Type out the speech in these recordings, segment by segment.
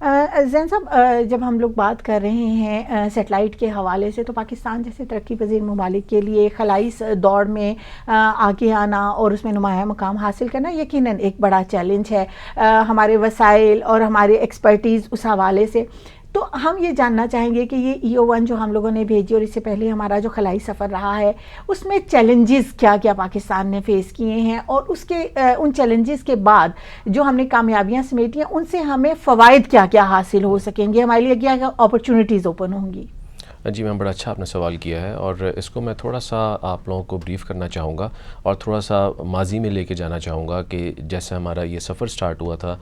زین صاحب, جب ہم لوگ بات کر رہے ہیں سیٹلائٹ کے حوالے سے, تو پاکستان جیسے ترقی پذیر ممالک کے لیے خلائی دوڑ میں آگے آنا اور اس میں نمایاں مقام حاصل کرنا یقیناً ایک بڑا چیلنج ہے ہمارے وسائل اور ہمارے ایکسپرٹیز اس حوالے سے. تو ہم یہ جاننا چاہیں گے کہ یہ EO1 جو ہم لوگوں نے بھیجی اور اس سے پہلے ہمارا جو خلائی سفر رہا ہے, اس میں چیلنجز کیا کیا پاکستان نے فیس کیے ہیں, اور اس کے ان چیلنجز کے بعد جو ہم نے کامیابیاں سمیٹی ہیں ان سے ہمیں فوائد کیا کیا حاصل ہو سکیں گے, ہمارے لیے کیا کیا اپرچونیٹیز اوپن ہوں گی؟ جی میم, بڑا اچھا آپ نے سوال کیا ہے, اور اس کو میں تھوڑا سا آپ لوگوں کو بریف کرنا چاہوں گا اور تھوڑا سا ماضی میں لے کے جانا چاہوں گا کہ جیسے ہمارا یہ سفر سٹارٹ ہوا تھا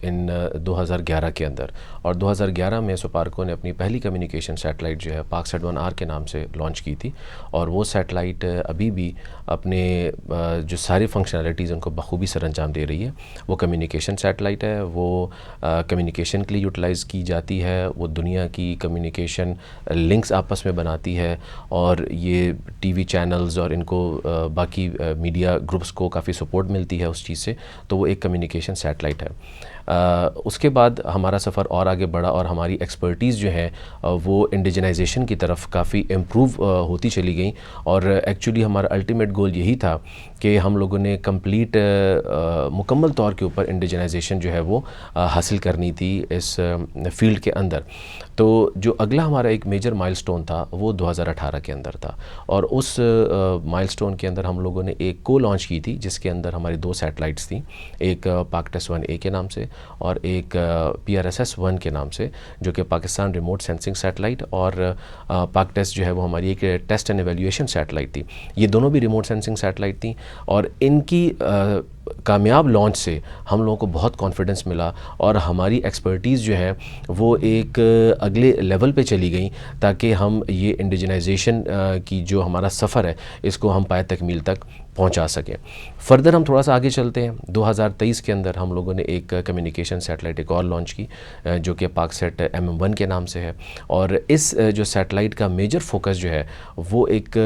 ان 2011 کے اندر, اور 2011 میں سپارکو نے اپنی پہلی کمیونیکیشن سیٹلائٹ جو ہے PAKSAT-1R کے نام سے لانچ کی تھی, اور وہ سیٹلائٹ ابھی بھی اپنے جو ساری فنکشنالٹیز ان کو بخوبی سر انجام دے رہی ہے. وہ کمیونیکیشن سیٹلائٹ ہے, وہ کمیونیکیشن کے لیے یوٹیلائز کی جاتی ہے, وہ دنیا کی کمیونیکیشن لنکس آپس میں بناتی ہے, اور یہ ٹی وی چینلز اور ان کو باقی میڈیا گروپس کو کافی سپورٹ ملتی ہے اس چیز سے. تو وہ ایک کمیونیکیشن سیٹلائٹ ہے. اس کے بعد ہمارا سفر اور آگے بڑھا, اور ہماری ایکسپرٹیز جو ہیں وہ انڈیجنائزیشن کی طرف کافی امپروو ہوتی چلی گئیں, اور ایکچولی ہمارا الٹیمیٹ گول یہی تھا کہ ہم لوگوں نے کمپلیٹ مکمل طور کے اوپر انڈیجنائزیشن جو ہے وہ حاصل کرنی تھی اس فیلڈ کے اندر. تو جو اگلا ہمارا ایک میجر مائل سٹون تھا وہ 2018 کے اندر تھا, اور اس مائل سٹون کے اندر ہم لوگوں نے ایک کو لانچ کی تھی جس کے اندر ہماری 2 سیٹلائٹس تھیں, ایک PAKTES-1A کے نام سے اور ایک PRSS-1 کے نام سے, جو کہ پاکستان ریموٹ سینسنگ سیٹلائٹ, اور PAKTES جو ہے وہ ہماری ایک ٹیسٹ اینڈ ایویلیویشن سیٹلائٹ تھی. یہ دونوں بھی ریموٹ سینسنگ سیٹلائٹ تھیں, اور ان کی کامیاب لانچ سے ہم لوگوں کو بہت کانفیڈنس ملا, اور ہماری ایکسپرٹیز جو ہے وہ ایک اگلے لیول پہ چلی گئیں تاکہ ہم یہ انڈیجنائزیشن کی جو ہمارا سفر ہے اس کو ہم پائے تکمیل تک پہنچا سکیں. فردر ہم تھوڑا سا آگے چلتے ہیں. 2023 کے اندر ہم لوگوں نے ایک کمیونیکیشن سیٹلائٹ ایک اور لانچ کی جو کہ PAKSAT-MM1 کے نام سے ہے, اور اس جو سیٹلائٹ کا میجر فوکس جو ہے وہ ایک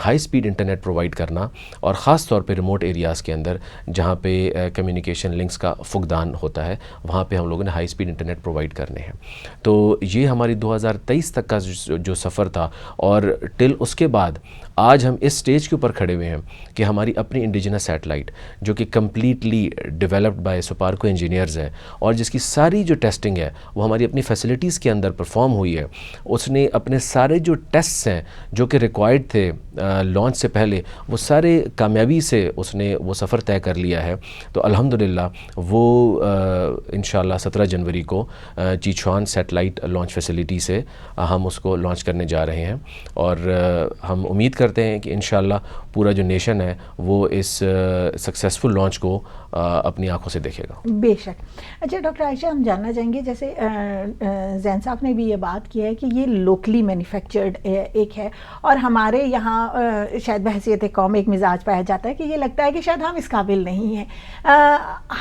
ہائی سپیڈ انٹرنیٹ پرووائڈ کرنا, اور خاص طور پہ ریموٹ ایریاز کے اندر جہاں پہ کمیونیکیشن لنکس کا فقدان ہوتا ہے وہاں پہ ہم لوگوں نے ہائی سپیڈ انٹرنیٹ پرووائڈ کرنے ہیں. تو یہ ہماری 2023 تک کا جو سفر تھا, اور ٹل اس کے بعد آج ہم اس سٹیج کے اوپر کھڑے ہوئے ہیں کہ ہماری اپنی انڈیجنس سیٹلائٹ جو کہ completely developed by SUPARCO engineers ہے, اور جس کی ساری جو ٹیسٹنگ ہے وہ ہماری اپنی فیسلٹیز کے اندر پرفارم ہوئی ہے. اس نے اپنے سارے جو ٹیسٹس ہیں جو کہ ریکوائرڈ تھے لانچ سے پہلے, وہ سارے کامیابی سے اس نے وہ سفر طے کر لیا ہے. تو الحمدللہ وہ انشاءاللہ 17 جنوری کو چیچوان سیٹلائٹ لانچ فیسلٹی سے ہم اس کو لانچ کرنے جا رہے ہیں, اور ہم امید کرتے ہیں کہ انشاءاللہ پورا جو نیشن ہے وہ اس سکسیسفل لانچ کو اپنی آنکھوں سے دیکھے گا. بے شک. اچھا ڈاکٹر عائشہ, ہم جاننا چاہیں گے جیسے زین صاحب نے بھی یہ بات کی ہے کہ یہ لوکلی مینوفیکچرڈ ایک ہے, اور ہمارے یہاں شاید بحیثیت قوم ایک مزاج پایا جاتا ہے کہ یہ لگتا ہے کہ شاید ہم اس قابل نہیں ہیں.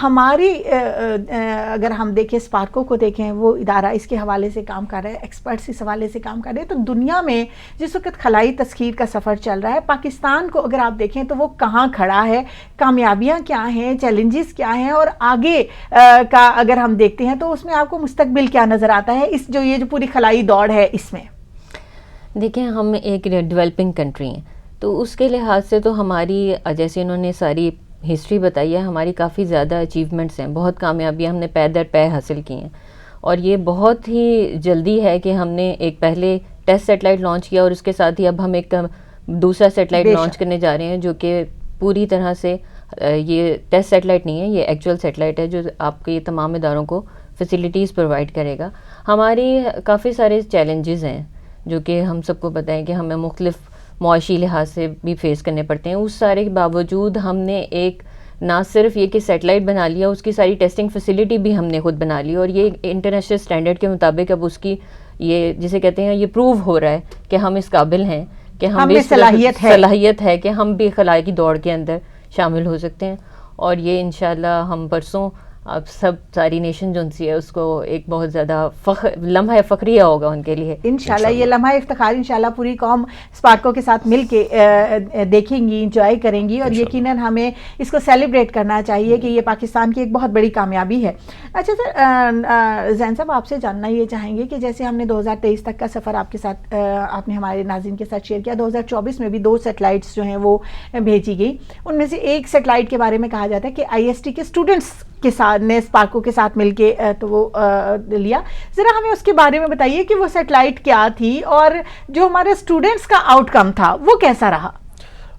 ہماری اگر ہم دیکھیں سپارکو کو دیکھیں, وہ ادارہ اس کے حوالے سے کام کر رہا ہے, ایکسپرٹس اس حوالے سے کام کر رہے ہیں. تو دنیا میں جس وقت خلائی تسخیر کا سفر چل رہا ہے, پاکستان کو اگر آپ دیکھیں تو وہ کہاں کھڑا ہے, کامیابیاں کیا ہیں, چیلنجز کیا ہیں, اور آگے کا اگر ہم دیکھتے ہیں تو اس میں آپ کو مستقبل کیا نظر آتا ہے اس یہ جو پوری خلائی دوڑ ہے اس میں؟ دیکھیں, ہم ایک ڈیولپنگ کنٹری ہیں, تو اس کے لحاظ سے تو ہماری جیسے انہوں نے ساری ہسٹری بتائی ہے, ہماری کافی زیادہ اچیومنٹس ہیں, بہت کامیابیاں ہم نے پے در پے حاصل کی ہیں. اور یہ بہت ہی جلدی ہے کہ ہم نے ایک پہلے ٹیسٹ سیٹلائٹ لانچ کیا, اور اس کے ساتھ ہی اب ہم ایک دوسرا سیٹلائٹ لانچ کرنے جا رہے ہیں جو کہ پوری طرح سے یہ ٹیسٹ سیٹلائٹ نہیں ہے, یہ ایکچوئل سیٹلائٹ ہے جو آپ کے یہ تمام اداروں کو فیسلٹیز پرووائڈ کرے گا. ہماری کافی سارے چیلنجز ہیں جو کہ ہم سب کو پتہ ہے کہ ہمیں مختلف معاشی لحاظ سے بھی فیس کرنے پڑتے ہیں. اس سارے کے باوجود ہم نے ایک نہ صرف یہ کہ سیٹلائٹ بنا لیا, اس کی ساری ٹیسٹنگ فیسلٹی بھی ہم نے خود بنا لی, اور یہ انٹرنیشنل اسٹینڈرڈ کے مطابق اب اس کی یہ جسے کہتے ہیں یہ پروو ہو رہا ہے کہ ہم اس قابل ہیں کہ ہم بھی صلاحیت ہے کہ ہم بھی خلائی کی دوڑ کے اندر شامل ہو سکتے ہیں. اور یہ انشاءاللہ ہم پرسوں اب سب ساری نیشن جو سی ہے اس کو ایک بہت زیادہ لمحہ فخریہ ہوگا ان کے لیے. انشاءاللہ یہ لمحہ افتخار انشاءاللہ پوری قوم اسپارکو کے ساتھ مل کے دیکھیں گی, انجوائے کریں گی, اور یقیناً ہمیں اس کو سیلیبریٹ کرنا چاہیے کہ یہ پاکستان کی ایک بہت بڑی کامیابی ہے. اچھا سر, زین صاحب آپ سے جاننا یہ چاہیں گے کہ جیسے ہم نے 2023 تک کا سفر آپ کے ساتھ, آپ نے ہمارے ناظرین کے ساتھ شیئر کیا, 2024 میں بھی 2 سیٹلائٹس جو ہیں وہ بھیجی گئی. ان میں سے ایک سیٹلائٹ کے بارے میں کہا جاتا ہے کہ IST کے اسٹوڈنٹس کے ساتھ نے اسپارکو کے ساتھ مل کے تو وہ لیا. ذرا ہمیں اس کے بارے میں بتائیے کہ وہ سیٹلائٹ کیا تھی اور جو ہمارے اسٹوڈنٹس کا آؤٹ کم تھا وہ کیسا رہا.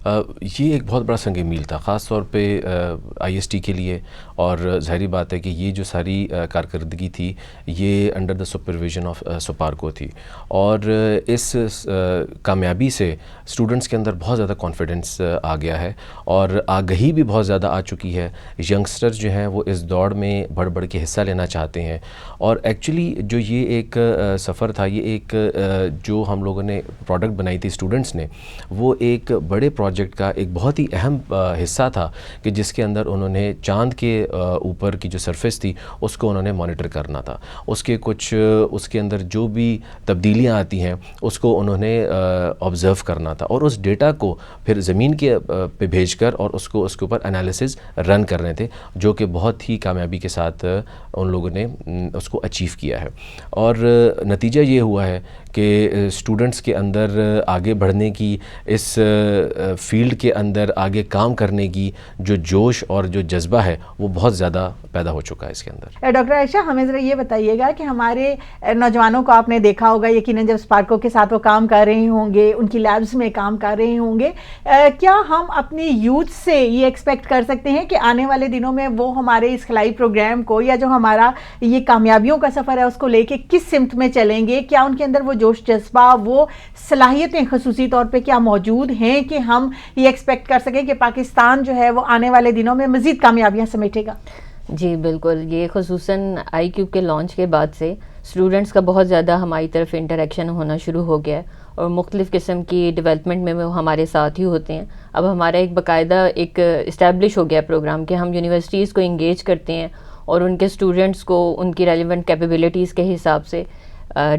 یہ ایک بہت بڑا سنگ میل تھا, خاص طور پہ IST کے لیے, اور ظاہری بات ہے کہ یہ جو ساری کارکردگی تھی یہ under the supervision of SUPARCO تھی, اور اس کامیابی سے اسٹوڈنٹس کے اندر بہت زیادہ کانفیڈنس آ گیا ہے اور آگہی بھی بہت زیادہ آ چکی ہے. ینگسٹرز جو ہیں وہ اس دوڑ میں بڑھ بڑھ کے حصہ لینا چاہتے ہیں, اور ایکچولی جو یہ ایک سفر تھا, یہ ایک جو ہم لوگوں نے پروڈکٹ بنائی تھی اسٹوڈنٹس نے, وہ ایک بڑے پروجیکٹ کا ایک بہت ہی اہم حصہ تھا کہ جس کے اندر انہوں نے چاند کے اوپر کی جو سرفیس تھی اس کو انہوں نے مانیٹر کرنا تھا. اس کے کچھ اس کے اندر جو بھی تبدیلیاں آتی ہیں اس کو انہوں نے آبزرو کرنا تھا, اور اس ڈیٹا کو پھر زمین کے پہ بھیج کر اور اس کے اوپر انالیسز رن کرنے تھے, جو کہ بہت ہی کامیابی کے ساتھ ان لوگوں نے اس کو اچیو کیا ہے. اور نتیجہ یہ ہوا ہے کہ اسٹوڈنٹس کے اندر آگے بڑھنے کی, اس فیلڈ کے اندر آگے کام کرنے کی جو جوش اور جو جذبہ ہے وہ بہت زیادہ پیدا ہو چکا ہے اس کے اندر. ڈاکٹر عائشہ, ہمیں ذرا یہ بتائیے گا کہ ہمارے نوجوانوں کو آپ نے دیکھا ہوگا یقیناً جب اسپارکو کے ساتھ وہ کام کر رہے ہوں گے, ان کی لیبز میں کام کر رہے ہوں گے, کیا ہم اپنی یوتھ سے یہ ایکسپیکٹ کر سکتے ہیں کہ آنے والے دنوں میں وہ ہمارے اس خلائی پروگرام کو یا جو ہمارا یہ کامیابیوں کا سفر ہے اس کو لے کے کس سمت میں چلیں گے؟ کیا ان کے اندر وہ جوش جذبہ, وہ صلاحیتیں خصوصی طور پہ کیا موجود ہیں کہ ہم یہ ایکسپیکٹ کر سکیں کہ پاکستان جو ہے وہ آنے والے دنوں میں مزید کامیابیاں سمیٹے گا؟ جی بالکل, یہ خصوصاً IQ کے لانچ کے بعد سے اسٹوڈنٹس کا بہت زیادہ ہماری طرف انٹریکشن ہونا شروع ہو گیا ہے, اور مختلف قسم کی ڈیولپمنٹ میں وہ ہمارے ساتھ ہی ہوتے ہیں. اب ہمارا ایک باقاعدہ ایک اسٹیبلش ہو گیا پروگرام کہ ہم یونیورسٹیز کو انگیج کرتے ہیں اور ان کے اسٹوڈنٹس کو ان کی ریلیونٹ کیپیبلٹیز کے حساب سے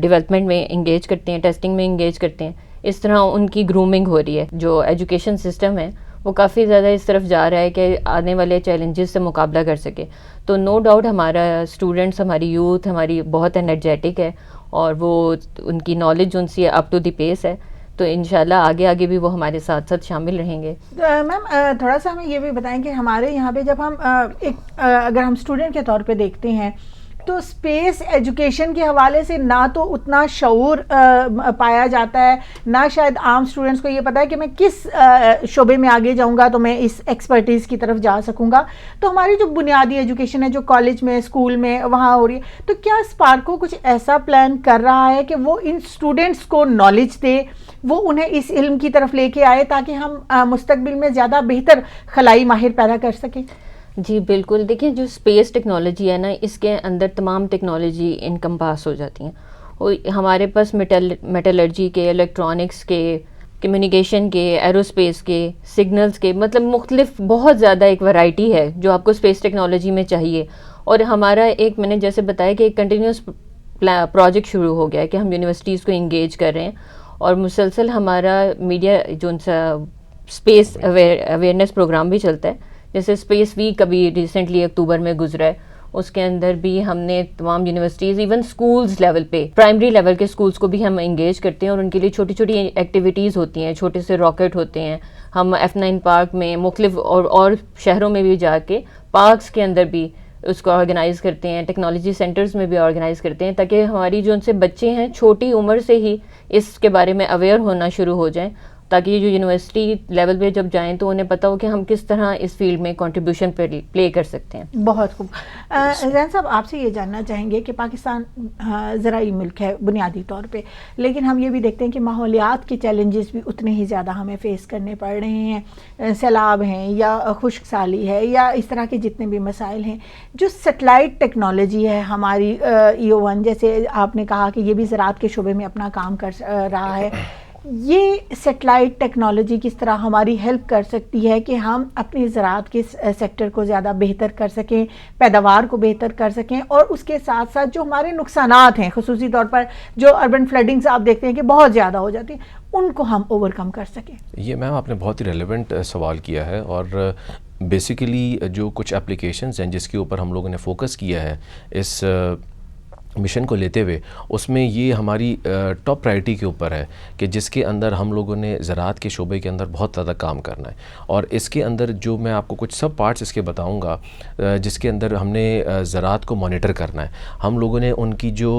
ڈیولپمنٹ میں انگیج کرتے ہیں, ٹیسٹنگ میں انگیج کرتے ہیں. اس طرح ان کی گرومنگ ہو رہی ہے. جو ایجوکیشن سسٹم ہے وہ کافی زیادہ اس طرف جا رہا ہے کہ آنے والے چیلنجز سے مقابلہ کر سکے. تو نو ڈاؤٹ ہمارا اسٹوڈنٹس, ہماری یوتھ ہماری بہت انرجیٹک ہے, اور وہ ان کی نالج ان سے اپ ٹو دی پیس ہے. تو انشاءاللہ آگے آگے بھی وہ ہمارے ساتھ ساتھ شامل رہیں گے. میم تھوڑا سا ہمیں یہ بھی بتائیں کہ ہمارے یہاں پہ جب ہم اگر ہم اسٹوڈنٹ کے طور پہ دیکھتے ہیں تو اسپیس ایجوکیشن کے حوالے سے نہ تو اتنا شعور پایا جاتا ہے, نہ شاید عام اسٹوڈنٹس کو یہ پتا ہے کہ میں کس شعبے میں آگے جاؤں گا تو میں اس ایکسپرٹیز کی طرف جا سکوں گا. تو ہماری جو بنیادی ایجوکیشن ہے جو کالج میں, اسکول میں وہاں ہو رہی ہے, تو کیا اسپارکو کچھ ایسا پلان کر رہا ہے کہ وہ ان اسٹوڈنٹس کو نالج دے, وہ انہیں اس علم کی طرف لے کے آئے تاکہ ہم مستقبل میں زیادہ بہتر خلائی ماہر پیدا کر سکیں؟ جی بالکل, دیکھیں جو اسپیس ٹیکنالوجی ہے نا, اس کے اندر تمام ٹیکنالوجی انکمپاس ہو جاتی ہیں. اور ہمارے پاس میٹلرجی کے, الیکٹرانکس کے, کمیونیکیشن کے, ایروسپیس کے, سگنلز کے, مطلب مختلف بہت زیادہ ایک ورائٹی ہے جو آپ کو اسپیس ٹیکنالوجی میں چاہیے. اور ہمارا ایک, میں نے جیسے بتایا کہ ایک کنٹینیوس پروجیکٹ شروع ہو گیا ہے کہ ہم یونیورسٹیز کو انگیج کر رہے ہیں, اور مسلسل ہمارا میڈیا جو اسپیس اویئرنیس پروگرام بھی چلتا ہے. جیسے اسپیس ویک ابھی ریسنٹلی اکتوبر میں گزرا ہے, اس کے اندر بھی ہم نے تمام یونیورسٹیز, ایون سکولز لیول پہ, پرائمری لیول کے سکولز کو بھی ہم انگیج کرتے ہیں, اور ان کے لیے چھوٹی چھوٹی ایکٹیویٹیز ہوتی ہیں, چھوٹے سے راکٹ ہوتے ہیں. ہم F9 پارک میں مختلف اور شہروں میں بھی جا کے پارکس کے اندر بھی اس کو آرگنائز کرتے ہیں, ٹیکنالوجی سینٹرز میں بھی آرگنائز کرتے ہیں, تاکہ ہماری جو ان سے بچے ہیں چھوٹی عمر سے ہی اس کے بارے میں اویئر ہونا شروع ہو جائیں, تاکہ یہ جو یونیورسٹی لیول پہ جب جائیں تو انہیں پتہ ہو کہ ہم کس طرح اس فیلڈ میں کنٹریبیوشن پلے کر سکتے ہیں. بہت خوب. زین صاحب, آپ سے یہ جاننا چاہیں گے کہ پاکستان زرعی ملک ہے بنیادی طور پہ, لیکن ہم یہ بھی دیکھتے ہیں کہ ماحولیات کے چیلنجز بھی اتنے ہی زیادہ ہمیں فیس کرنے پڑ رہے ہیں. سیلاب ہیں یا خشک سالی ہے یا اس طرح کے جتنے بھی مسائل ہیں. جو سیٹلائٹ ٹیکنالوجی ہے ہماری EO1, جیسے آپ نے کہا کہ یہ بھی زراعت کے شعبے میں اپنا کام کر رہا ہے, یہ سیٹلائٹ ٹیکنالوجی کس طرح ہماری ہیلپ کر سکتی ہے کہ ہم اپنی زراعت کے سیکٹر کو زیادہ بہتر کر سکیں, پیداوار کو بہتر کر سکیں, اور اس کے ساتھ ساتھ جو ہمارے نقصانات ہیں, خصوصی طور پر جو اربن فلڈنگز آپ دیکھتے ہیں کہ بہت زیادہ ہو جاتی ہیں, ان کو ہم اوور کم کر سکیں؟ یہ میم آپ نے بہت ہی ریلیونٹ سوال کیا ہے, اور بیسیکلی جو کچھ اپلیکیشنز ہیں جس کے اوپر ہم لوگوں نے فوکس کیا ہے اس مشن کو لیتے ہوئے, اس میں یہ ہماری ٹاپ پرائرٹی کے اوپر ہے کہ جس کے اندر ہم لوگوں نے زراعت کے شعبے کے اندر بہت زیادہ کام کرنا ہے. اور اس کے اندر جو میں آپ کو کچھ سب پارٹس اس کے بتاؤں گا جس کے اندر ہم نے زراعت کو مانیٹر کرنا ہے. ہم لوگوں نے ان کی جو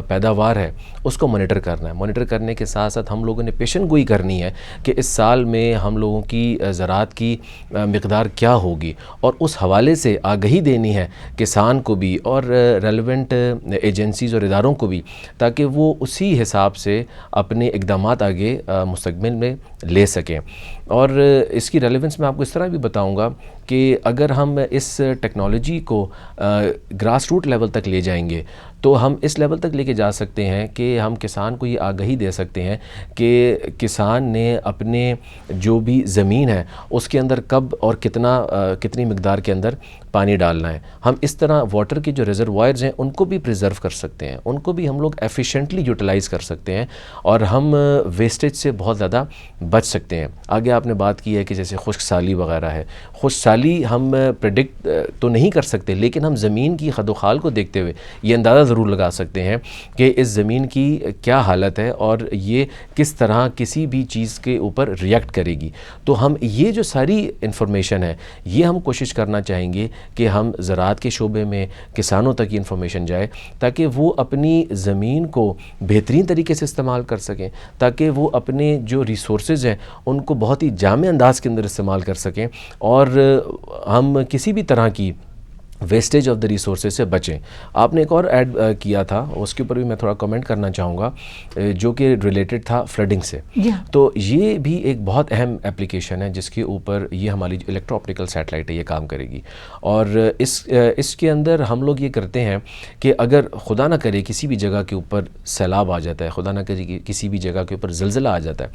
پیداوار ہے اس کو مانیٹر کرنا ہے. مانیٹر کرنے کے ساتھ ساتھ ہم لوگوں نے پیشن گوئی کرنی ہے کہ اس سال میں ہم لوگوں کی زراعت کی مقدار کیا ہوگی, اور اس حوالے سے آگہی دینی ہے کسان کو بھی اور ریلیونٹ ایجنسیز اور اداروں کو بھی, تاکہ وہ اسی حساب سے اپنے اقدامات آگے مستقبل میں لے سکیں. اور اس کی ریلیونس میں آپ کو اس طرح بھی بتاؤں گا کہ اگر ہم اس ٹیکنالوجی کو گراس روٹ لیول تک لے جائیں گے تو ہم اس لیول تک لے کے جا سکتے ہیں کہ ہم کسان کو یہ آگہی دے سکتے ہیں کہ کسان نے اپنے جو بھی زمین ہے اس کے اندر کب اور کتنی مقدار کے اندر پانی ڈالنا ہے. ہم اس طرح واٹر کے جو ریزروائرز ہیں ان کو بھی پریزرو کر سکتے ہیں, ان کو بھی ہم لوگ ایفیشینٹلی یوٹیلائز کر سکتے ہیں, اور ہم ویسٹیج سے بہت زیادہ بچ سکتے ہیں. آگے آپ نے بات کی ہے کہ جیسے خشک سالی وغیرہ ہے, خشک سالی ہم پریڈکٹ تو نہیں کر سکتے, لیکن ہم زمین کی خد و خال کو دیکھتے ہوئے یہ اندازہ ضرور لگا سکتے ہیں کہ اس زمین کی کیا حالت ہے اور یہ کس طرح کسی بھی چیز کے اوپر ریئیکٹ کرے گی. تو ہم یہ جو ساری انفارمیشن ہے یہ ہم کوشش کرنا چاہیں گے کہ ہم زراعت کے شعبے میں کسانوں تک یہ انفارمیشن جائے, تاکہ وہ اپنی زمین کو بہترین طریقے سے استعمال کر سکیں, تاکہ وہ اپنے جو ریسورسز ہیں ان کو بہت ہی جامع انداز کے اندر استعمال کر سکیں, اور ہم کسی بھی طرح کی ویسٹیج آف دا ریسورسز سے بچیں. آپ نے ایک اور ایڈ کیا تھا, اس کے اوپر بھی میں تھوڑا کمنٹ کرنا چاہوں گا, جو کہ ریلیٹڈ تھا فلڈنگ سے. تو یہ بھی ایک بہت اہم اپلیکیشن ہے جس کے اوپر یہ ہماری جو الیکٹرو آپٹیکل سیٹلائٹ ہے یہ کام کرے گی. اور اس کے اندر ہم لوگ یہ کرتے ہیں کہ اگر خدا نہ کرے کسی بھی جگہ کے اوپر سیلاب آ جاتا ہے, خدا نہ کرے کسی بھی جگہ کے اوپر زلزلہ آ جاتا ہے,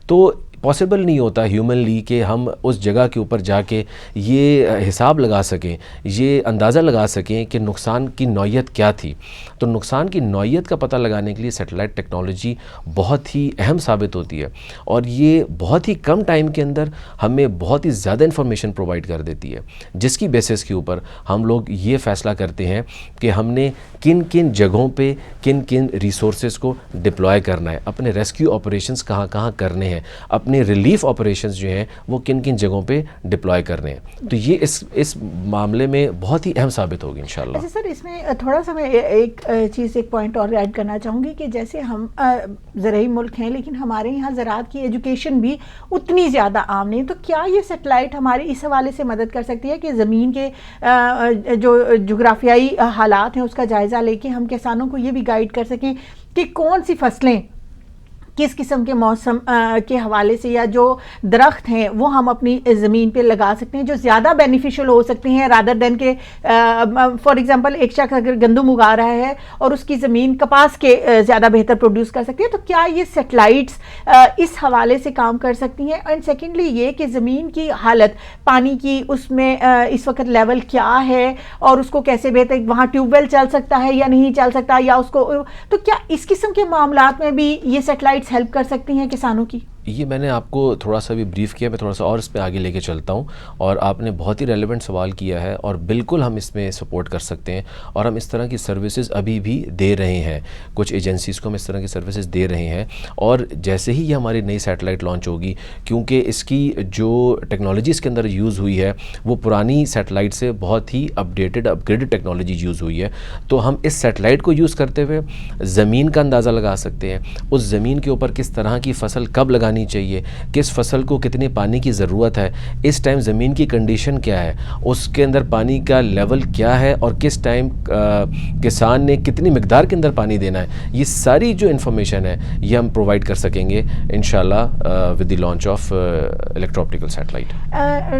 تو پاسبل نہیں ہوتا ہیومنلی کہ ہم اس جگہ کے اوپر جا کے یہ حساب لگا سکیں, یہ اندازہ لگا سکیں کہ نقصان کی نوعیت کیا تھی. تو نقصان کی نوعیت کا پتہ لگانے کے لیے سیٹلائٹ ٹیکنالوجی بہت ہی اہم ثابت ہوتی ہے, اور یہ بہت ہی کم ٹائم کے اندر ہمیں بہت ہی زیادہ انفارمیشن پرووائڈ کر دیتی ہے, جس کی بیسس کے اوپر ہم لوگ یہ فیصلہ کرتے ہیں کہ ہم نے کن کن جگہوں پہ کن کن ریسورسز کو ڈپلوائے کرنا ہے, اپنے ریسکیو آپریشنز کہاں کہاں کرنے ہیں, اپنے ریلیف آپریشنز جو ہیں وہ کن کن جگہوں پہ ڈپلوائے کرنے ہیں. تو یہ اس معاملے میں بہت ہی اہم ثابت ہوگی انشاءاللہ. اچھا سر, اس میں تھوڑا سا میں ایک پوائنٹ اور ایڈ کرنا چاہوں گی کہ جیسے ہم زرعی ملک ہیں لیکن ہمارے یہاں زراعت کی ایجوکیشن بھی اتنی زیادہ عام نہیں, تو کیا یہ سیٹلائٹ ہماری اس حوالے سے مدد کر سکتی ہے کہ زمین کے جو جغرافیائی حالات ہیں اس کا جائزہ لے کے ہم کسانوں کو یہ بھی گائیڈ کر سکیں کہ کون سی فصلیں کس قسم کے موسم کے حوالے سے یا جو درخت ہیں وہ ہم اپنی زمین پہ لگا سکتے ہیں جو زیادہ بینیفیشل ہو سکتے ہیں رادر دین کہ فار ایگزامپل ایک شخص اگر گندم اگا رہا ہے اور اس کی زمین کپاس کے زیادہ بہتر پروڈیوس کر سکتی ہے, تو کیا یہ سیٹلائٹس اس حوالے سے کام کر سکتی ہیں؟ اینڈ سیکنڈلی یہ کہ زمین کی حالت پانی کی اس میں اس وقت لیول کیا ہے اور اس کو کیسے بہتر, وہاں ٹیوب ویل چل سکتا ہے یا نہیں چل سکتا, یا اس کو, تو کیا اس قسم کے معاملات میں بھی یہ سیٹلائٹس ہیلپ کر سکتی ہیں کسانوں کی؟ یہ میں نے آپ کو تھوڑا سا بھی بریف کیا, میں تھوڑا سا اور اس پہ آگے لے کے چلتا ہوں. اور آپ نے بہت ہی ریلیونٹ سوال کیا ہے, اور بالکل ہم اس میں سپورٹ کر سکتے ہیں, اور ہم اس طرح کی سروسز ابھی بھی دے رہے ہیں, کچھ ایجنسیز کو ہم اس طرح کی سروسز دے رہے ہیں. اور جیسے ہی یہ ہماری نئی سیٹلائٹ لانچ ہوگی, کیونکہ اس کی جو ٹیکنالوجی اس کے اندر یوز ہوئی ہے وہ پرانی سیٹلائٹ سے بہت ہی اپڈیٹڈ اپگریڈڈ ٹیکنالوجی یوز ہوئی ہے, تو ہم اس سیٹلائٹ کو یوز کرتے ہوئے زمین کا اندازہ لگا سکتے ہیں, اس زمین کے اوپر کس طرح کی فصل کب لگانی پانی چاہیے, کس فصل کو کتنے پانی کی ضرورت ہے, اس ٹائم زمین کی کنڈیشن کیا ہے, اس کے اندر پانی کا لیول کیا ہے, اور کس ٹائم کسان نے کتنی مقدار کے اندر پانی دینا ہے, یہ ساری جو انفارمیشن ہے یہ ہم پرووائڈ کر سکیں گے انشاءاللہ with the launch of electro optical satellite.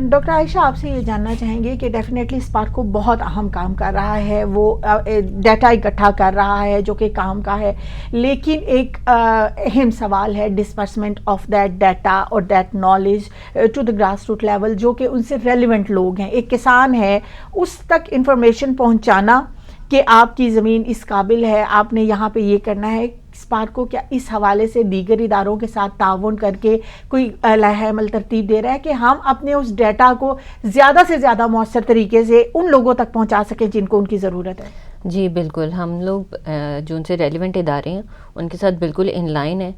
Doctor Ayesha, آپ سے یہ جاننا چاہیں گے کہ ڈیفینیٹلی اسپارکو بہت اہم کام کر رہا ہے, وہ ڈیٹا اکٹھا کر رہا ہے جو کہ کام کا ہے, لیکن ایک اہم سوال ہے ڈسپرسمنٹ آف دیٹ ڈیٹا اور that knowledge to the grass root level, جو کہ ان سے ریلیونٹ لوگ ہیں. ایک کسان ہے, اس تک انفارمیشن پہنچانا کہ آپ کی زمین اس قابل ہے, آپ نے یہاں پہ یہ کرنا ہے. اسپارکو کیا اس حوالے سے دیگر اداروں کے ساتھ تعاون کر کے کوئی لائحہ عمل ترتیب دے رہا ہے کہ ہم اپنے اس ڈیٹا کو زیادہ سے زیادہ مؤثر طریقے سے ان لوگوں تک پہنچا سکیں جن کو ان کی ضرورت ہے؟ جی بالکل, ہم لوگ جو ان سے ریلیونٹ ادارے ہیں ان کے ساتھ بالکل ان لائن ہے.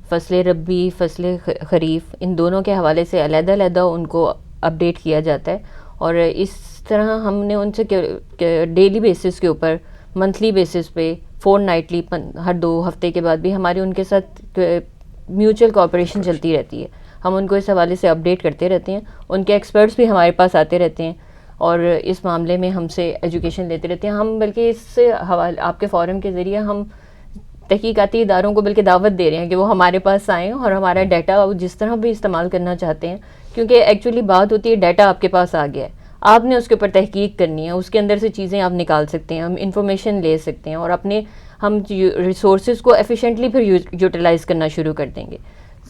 فصل ربی, فصل خریف, ان دونوں کے حوالے سے علیحدہ علیحدہ ان کو اپڈیٹ کیا جاتا ہے, اور اس طرح ہم نے ان سے ڈیلی بیسس کے اوپر, منتھلی بیسس پہ, فور نائٹلی, ہر 2 ہفتے کے بعد بھی ہماری ان کے ساتھ میوچل کوآپریشن چلتی رہتی ہے. ہم ان کو اس حوالے سے اپڈیٹ کرتے رہتے ہیں, ان کے ایکسپرٹس بھی ہمارے پاس آتے رہتے ہیں اور اس معاملے میں ہم سے ایجوکیشن لیتے رہتے ہیں. ہم بلکہ اس سے حوالے آپ کے فورم کے ذریعے ہم تحقیقاتی اداروں کو بلکہ دعوت دے رہے ہیں کہ وہ ہمارے پاس آئیں اور ہمارا ڈیٹا جس طرح بھی استعمال کرنا چاہتے ہیں, کیونکہ ایکچولی بات ہوتی ہے ڈیٹا آپ کے پاس آ گیا ہے, آپ نے اس کے اوپر تحقیق کرنی ہے, اس کے اندر سے چیزیں آپ نکال سکتے ہیں, ہم انفارمیشن لے سکتے ہیں اور اپنے ہم ریسورسز کو ایفیشینٹلی پھر یوٹیلائز کرنا شروع کر دیں گے.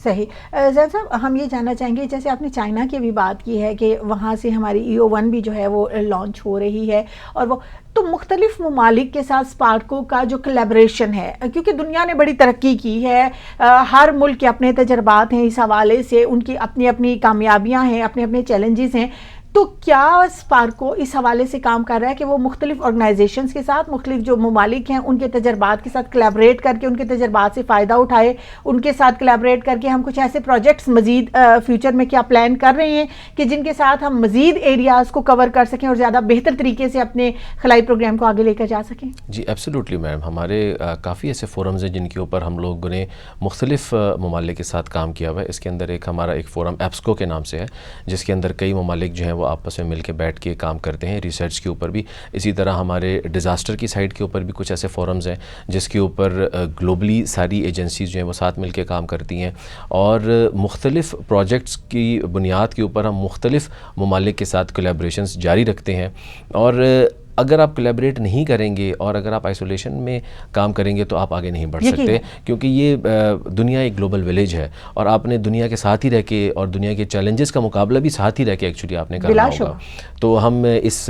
صحیح. زید صاحب, ہم یہ جاننا چاہیں گے, جیسے آپ نے چائنا کی بھی بات کی ہے کہ وہاں سے ہماری EO1 بھی جو ہے وہ لانچ ہو رہی ہے, اور وہ تو مختلف ممالک کے ساتھ اسپارکو کا جو کلیبریشن ہے, کیونکہ دنیا نے بڑی ترقی کی ہے, ہر ملک کے اپنے تجربات ہیں اس حوالے سے, ان کی اپنی اپنی کامیابیاں ہیں, اپنے اپنے چیلنجز ہیں, تو کیا اسپارکو اس حوالے سے کام کر رہا ہے کہ وہ مختلف آرگنائزیشنز کے ساتھ, مختلف جو ممالک ہیں ان کے تجربات کے ساتھ کلیبریٹ کر کے ان کے تجربات سے فائدہ اٹھائے, ان کے ساتھ کلیبریٹ کر کے ہم کچھ ایسے پروجیکٹس مزید فیوچر میں کیا پلان کر رہے ہیں کہ جن کے ساتھ ہم مزید ایریاز کو کور کر سکیں اور زیادہ بہتر طریقے سے اپنے خلائی پروگرام کو آگے لے کر جا سکیں؟ جی ایبسلیوٹلی میم, ہمارے کافی ایسے فورمز ہیں جن کے اوپر ہم لوگوں نے مختلف ممالک کے ساتھ کام کیا ہوا ہے. اس کے اندر ہمارا ایک فورم ایپسکو کے نام سے ہے, جس کے اندر کئی ممالک جو ہیں وہ آپس میں مل کے بیٹھ کے کام کرتے ہیں ریسرچ کے اوپر بھی. اسی طرح ہمارے ڈیزاسٹر کی سائڈ کے اوپر بھی کچھ ایسے فورمز ہیں جس کے اوپر گلوبلی ساری ایجنسیز جو ہیں وہ ساتھ مل کے کام کرتی ہیں, اور مختلف پروجیکٹس کی بنیاد کے اوپر ہم مختلف ممالک کے ساتھ کولیبریشنز جاری رکھتے ہیں. اور اگر آپ کولیبریٹ نہیں کریں گے اور اگر آپ آئسولیشن میں کام کریں گے تو آپ آگے نہیں بڑھ سکتے, کیونکہ یہ دنیا ایک گلوبل ولیج ہے اور آپ نے دنیا کے ساتھ ہی رہ کے اور دنیا کے چیلنجز کا مقابلہ بھی ساتھ ہی رہ کے ایکچولی آپ نے کرنا ہوگا. تو ہم اس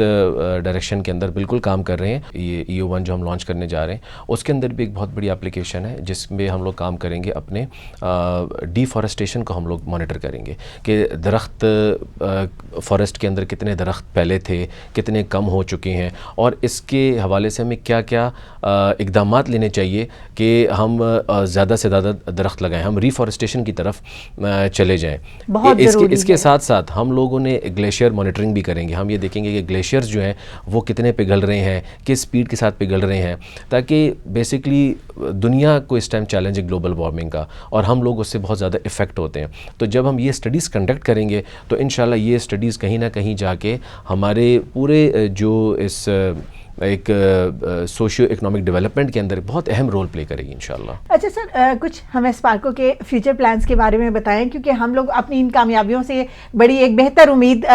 ڈائریکشن کے اندر بالکل کام کر رہے ہیں. یہ EO1 جو ہم لانچ کرنے جا رہے ہیں اس کے اندر بھی ایک بہت بڑی اپلیکیشن ہے جس میں ہم لوگ کام کریں گے, اپنے ڈیفارسٹیشن کو ہم لوگ مانیٹر کریں گے کہ درخت فارسٹ کے اندر کتنے درخت پہلے تھے, کتنے کم ہو چکے ہیں, اور اس کے حوالے سے ہمیں کیا کیا اقدامات لینے چاہیے کہ ہم زیادہ سے زیادہ درخت لگائیں, ہم ریفارسٹیشن کی طرف چلے جائیں. اس کے ساتھ ساتھ ہم لوگوں نے گلیشیئر مانیٹرنگ بھی کریں گے. ہم یہ دیکھیں گے کہ گلیشیئرز جو ہیں وہ کتنے پگھل رہے ہیں, کس سپیڈ کے ساتھ پگھل رہے ہیں, تاکہ بیسکلی دنیا کو اس ٹائم چیلنج ہے گلوبل وارمنگ کا اور ہم لوگ اس سے بہت زیادہ افیکٹ ہوتے ہیں. تو جب ہم یہ اسٹڈیز کنڈکٹ کریں گے تو انشاءاللہ یہ اسٹڈیز کہیں نہ کہیں جا کے ہمارے پورے جو اس ایک سوشیو اکنامک ڈیولپمنٹ کے اندر بہت اہم رول پلے کرے گی انشاءاللہ. اچھا سر, کچھ ہمیں اسپارکو کے فیوچر پلانز کے بارے میں بتائیں, کیونکہ ہم لوگ اپنی ان کامیابیوں سے بڑی ایک بہتر امید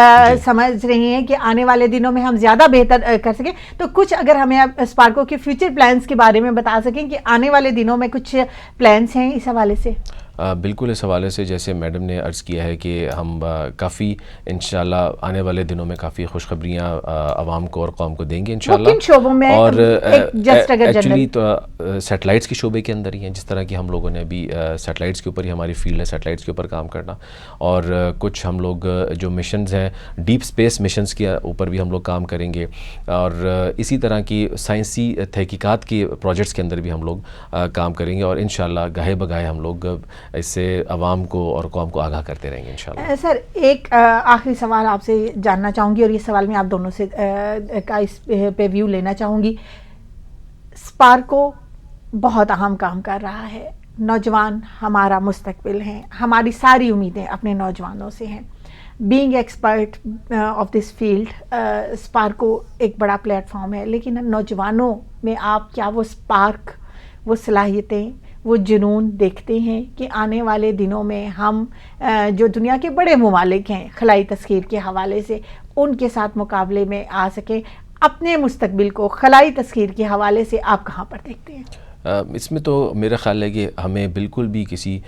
سمجھ رہے ہیں کہ آنے والے دنوں میں ہم زیادہ بہتر کر سکیں. تو کچھ اگر ہمیں اسپارکو کے فیوچر پلانز کے بارے میں بتا سکیں کہ آنے والے دنوں میں کچھ پلانز ہیں اس حوالے سے. بالکل, اس حوالے سے جیسے میڈم نے عرض کیا ہے کہ ہم کافی انشاءاللہ آنے والے دنوں میں کافی خوشخبریاں عوام کو اور قوم کو دیں گے انشاءاللہ. کن شعبوں میں؟ اور ایکچولی تو سیٹلائٹس کی شعبے کے اندر ہی ہیں, جس طرح کہ ہم لوگوں نے ابھی سیٹلائٹس کے اوپر ہی ہماری فیلڈ ہے, سیٹلائٹس کے اوپر کام کرنا, اور کچھ ہم لوگ جو مشنز ہیں ڈیپ اسپیس مشنز کے اوپر بھی ہم لوگ کام کریں گے, اور اسی طرح کی سائنسی تحقیقات کے پروجیکٹس کے اندر بھی ہم لوگ کام کریں گے, اور انشاءاللہ گاہے بگاہے ہم لوگ اس سے عوام کو اور قوم کو آگاہ کرتے رہیں گے انشاءاللہ. سر, ایک آخری سوال آپ سے جاننا چاہوں گی, اور یہ سوال میں آپ دونوں سے کا اس پہ ویو لینا چاہوں گی. اسپارکو بہت اہم کام کر رہا ہے, نوجوان ہمارا مستقبل ہیں, ہماری ساری امیدیں اپنے نوجوانوں سے ہیں. Being expert of this field, SUPARCO ایک بڑا پلیٹ فارم ہے, لیکن نوجوانوں میں آپ کیا وہ اسپارک, وہ صلاحیتیں, وہ جنون دیکھتے ہیں کہ آنے والے دنوں میں ہم جو دنیا کے بڑے ممالک ہیں خلائی تسخیر کے حوالے سے, ان کے ساتھ مقابلے میں آ سکیں؟ اپنے مستقبل کو خلائی تسخیر کے حوالے سے آپ کہاں پر دیکھتے ہیں؟ اس میں تو میرا خیال ہے کہ ہمیں بالکل بھی کسی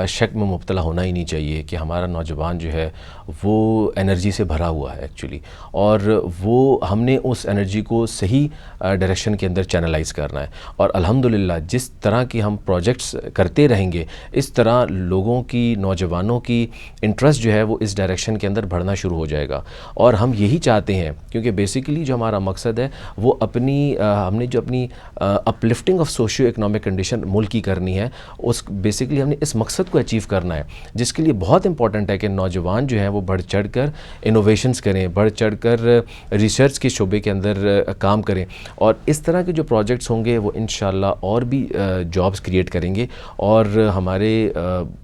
شک میں مبتلا ہونا ہی نہیں چاہیے کہ ہمارا نوجوان جو ہے وہ انرجی سے بھرا ہوا ہے ایکچولی, اور وہ ہم نے اس انرجی کو صحیح ڈائریکشن کے اندر چینلائز کرنا ہے. اور الحمدللہ جس طرح کی ہم پروجیکٹس کرتے رہیں گے, اس طرح لوگوں کی, نوجوانوں کی انٹرسٹ جو ہے وہ اس ڈائریکشن کے اندر بڑھنا شروع ہو جائے گا. اور ہم یہی چاہتے ہیں, کیونکہ بیسیکلی جو ہمارا مقصد ہے وہ اپنی ہم نے جو اپنی uplifting of socio economic condition ملک کی کرنی ہے, اس بیسیکلی ہم نے اس مقصد کو اچیو کرنا ہے, جس کے لیے بہت امپورٹنٹ ہے کہ نوجوان جو ہیں وہ بڑھ چڑھ کر انوویشنز کریں, بڑھ چڑھ کر ریسرچ کے شعبے کے اندر کام کریں. اور اس طرح کے جو پروجیکٹس ہوں گے وہ انشاءاللہ اور بھی جابس کریٹ کریں گے, اور ہمارے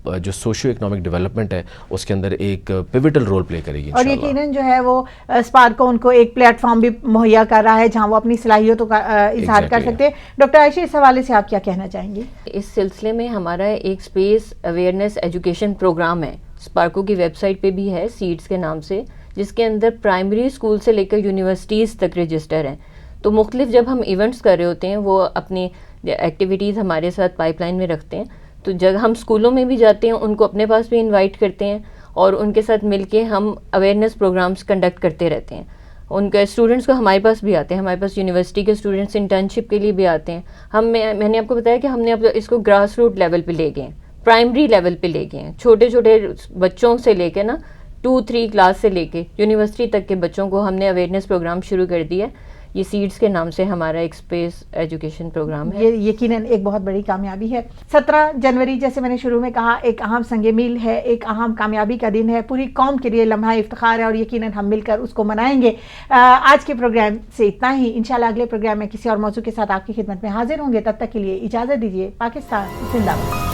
جو سوشیو اکنامک ڈیولپمنٹ ہے اس کے اندر ایک پیوٹل رول پلے کرے گی. اور یقیناً جو ہے وہ اسپارکو ان کو ایک پلیٹ فارم بھی مہیا کر رہا ہے جہاں وہ اپنی صلاحیتوں کا اظہار کر سکتے ہیں. ڈاکٹر عائشہ, اس حوالے سے آپ کیا کہنا چاہیں گی؟ اس سلسلے میں ہمارا ایک اسپیس اویئرنیس ایجوکیشن پروگرام ہے, اسپارکو کی ویب سائٹ پہ بھی ہے سیڈز کے نام سے, جس کے اندر پرائمری اسکول سے لے کر یونیورسٹیز تک رجسٹر ہیں. تو مختلف جب ہم ایونٹس کر رہے ہوتے ہیں وہ اپنی ایکٹیویٹیز ہمارے ساتھ پائپ لائن میں رکھتے ہیں, تو جب ہم اسکولوں میں بھی جاتے ہیں ان کو اپنے پاس بھی انوائٹ کرتے ہیں, اور ان کے ساتھ مل کے ہم اویئرنیس پروگرامس کنڈکٹ کرتے رہتے ہیں. ان کے اسٹوڈنٹس کو ہمارے پاس بھی آتے ہیں, ہمارے پاس یونیورسٹی کے اسٹوڈنٹس انٹرنشپ کے لیے بھی آتے ہیں. میں نے آپ کو بتایا کہ ہم نے اب اس کو گراس روٹ لیول پہ لے گئے ہیں, پرائمری لیول پہ لے گئے ہیں, چھوٹے چھوٹے بچوں سے لے کے 2-3 کلاس سے لے کے یونیورسٹی تک کے بچوں کو ہم نے اویئرنیس پروگرام شروع کر دیا ہے. یہ سیڈز کے نام سے ہمارا ایک اسپیس ایجوکیشن پروگرام ہے. یہ یقیناً ایک بہت بڑی کامیابی ہے. 17 جنوری جیسے میں نے شروع میں کہا ایک اہم سنگ میل ہے, ایک اہم کامیابی کا دن ہے, پوری قوم کے لیے لمحہ افتخار ہے, اور یقیناً ہم مل کر اس کو منائیں گے. آج کے پروگرام سے اتنا ہی. انشاءاللہ اگلے پروگرام میں کسی اور موضوع کے ساتھ آپ کی خدمت میں حاضر ہوں گے. تب تک کے لیے اجازت دیجیے. پاکستان زندہ باد.